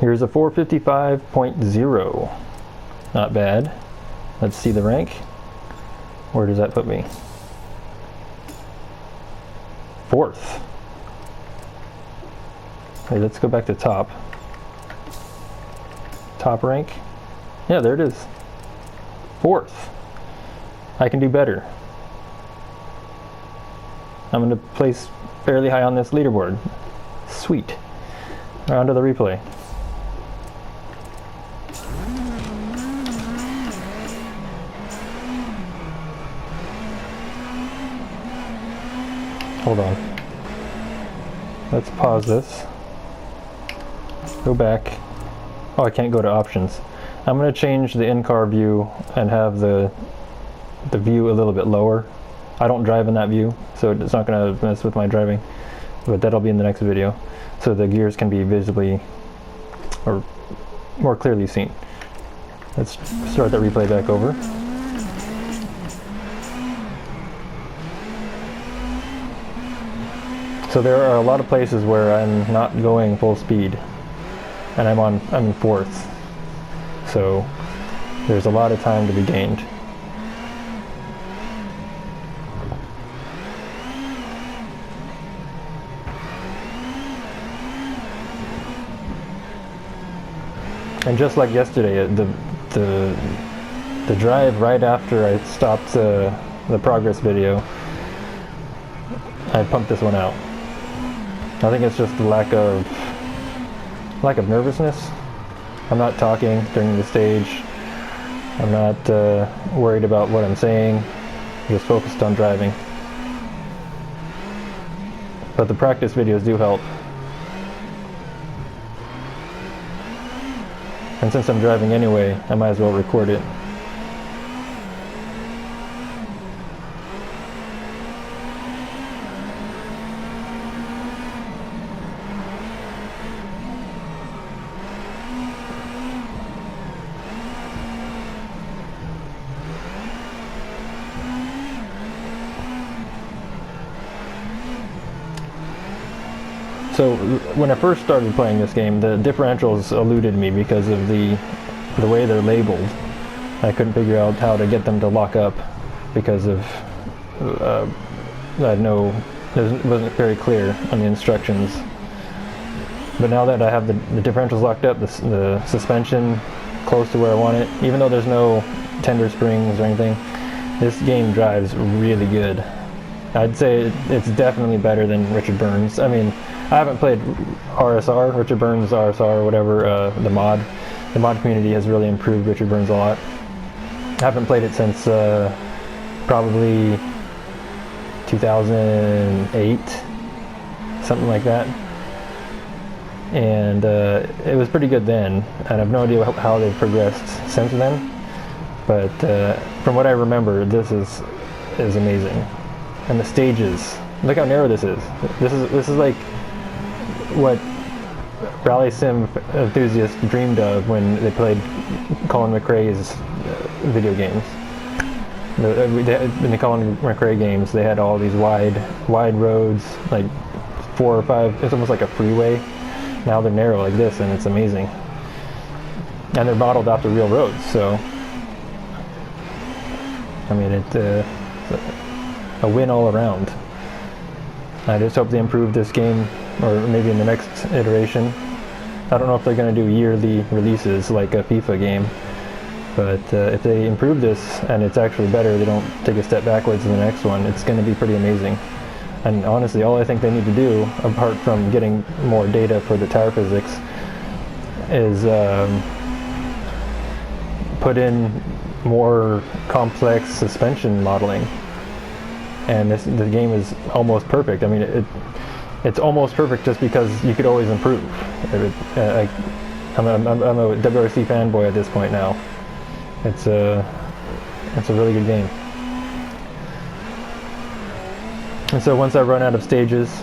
Here's a 455.0. Not bad. Let's see the rank. Where does that put me? 4th. Okay, let's go back to top. Top rank. Yeah, there it is. 4th. I can do better. I'm going to place fairly high on this leaderboard. Sweet. On to the replay. Hold on. Let's pause this. Go back. Oh, I can't go to options. I'm going to change the in-car view and have the view a little bit lower. I don't drive in that view, so it's not going to mess with my driving, but that'll be in the next video, so the gears can be visibly or more clearly seen. Let's start that replay back over. So there are a lot of places where I'm not going full speed, and I'm in 4th. So there's a lot of time to be gained. And just like yesterday, the drive right after I stopped the progress video, I pumped this one out. I think it's just the lack of nervousness. I'm not talking during the stage. I'm not worried about what I'm saying. I'm just focused on driving. But the practice videos do help. And since I'm driving anyway, I might as well record it. So when I first started playing this game, the differentials eluded me because of the way they're labeled. I couldn't figure out how to get them to lock up because of it wasn't very clear on the instructions. But now that I have the differentials locked up, the suspension close to where I want it, even though there's no tender springs or anything, this game drives really good. I'd say it's definitely better than Richard Burns. I mean, I haven't played RSR, Richard Burns RSR, whatever, the mod. The mod community has really improved Richard Burns a lot. I haven't played it since probably 2008, something like that. And it was pretty good then, and I have no idea how they've progressed since then. But from what I remember, this is amazing. And the stages, look how narrow this is. This is like what Rally Sim enthusiasts dreamed of when they played Colin McRae's video games. In the Colin McRae games, they had all these wide roads, like 4 or 5. It's almost like a freeway. Now they're narrow like this, and it's amazing. And they're modeled after real roads, so I mean, it's a win all around. I just hope they improve this game, or maybe in the next iteration. I don't know if they're going to do yearly releases like a FIFA game, but if they improve this and it's actually better, they don't take a step backwards in the next one, it's going to be pretty amazing. And honestly, all I think they need to do, apart from getting more data for the tire physics, is put in more complex suspension modeling. And the game is almost perfect. I mean, it's almost perfect just because you could always improve. I'm a WRC fanboy at this point now. It's a really good game. And so once I run out of stages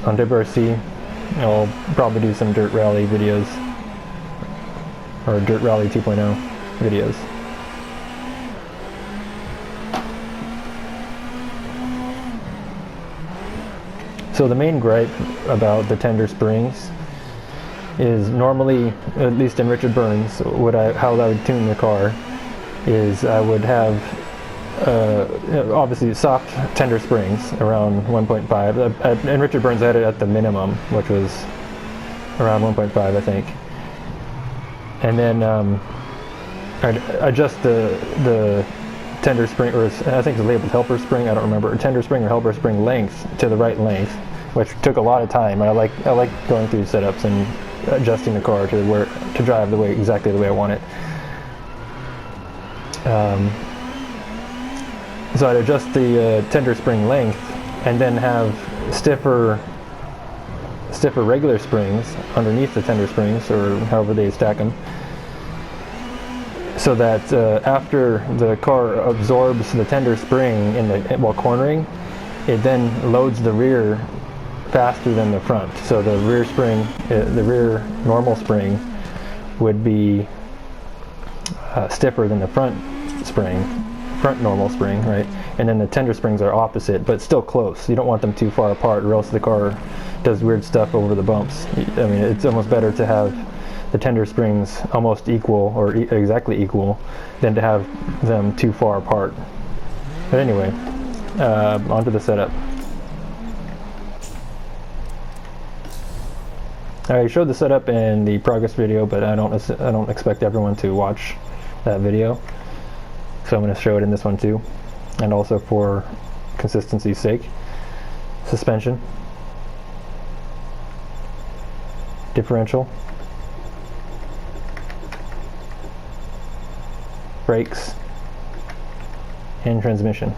on WRC, I'll probably do some Dirt Rally videos, or Dirt Rally 2.0 videos. So the main gripe about the tender springs is normally, at least in Richard Burns, how I would tune the car is I would have obviously soft tender springs around 1.5. And Richard Burns had it at the minimum, which was around 1.5, I think. And then I'd adjust the tender spring, or I think it's labeled helper spring, I don't remember, tender spring or helper spring length to the right length, which took a lot of time. I like going through setups and adjusting the car to drive exactly the way I want it. So I'd adjust the tender spring length and then have stiffer regular springs underneath the tender springs, or however they stack them, so that after the car absorbs the tender spring while cornering, it then loads the rear faster than the front. So the rear spring, the rear normal spring, would be stiffer than the front normal spring, right? And then the tender springs are opposite, but still close. You don't want them too far apart, or else the car does weird stuff over the bumps. I mean, it's almost better to have the tender springs almost equal, or exactly equal, than to have them too far apart. But anyway, onto the setup. I showed the setup in the progress video, but I don't expect everyone to watch that video, so I'm going to show it in this one too, and also for consistency's sake. Suspension, differential, brakes, and transmission.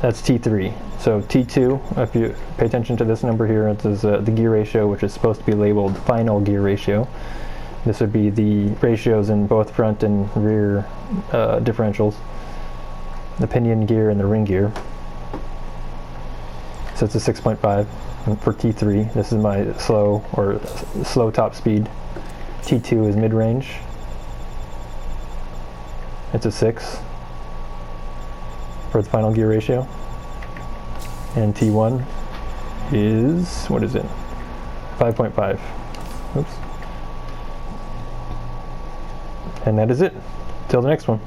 That's T3. So T2, if you pay attention to this number here, it says the gear ratio, which is supposed to be labeled final gear ratio. This would be the ratios in both front and rear differentials, the pinion gear and the ring gear. So it's a 6.5 for T3. This is my slow top speed. T2 is mid-range. It's a 6 for the final gear ratio. And T1 is, what is it? 5.5. Oops. And that is it. Till the next one.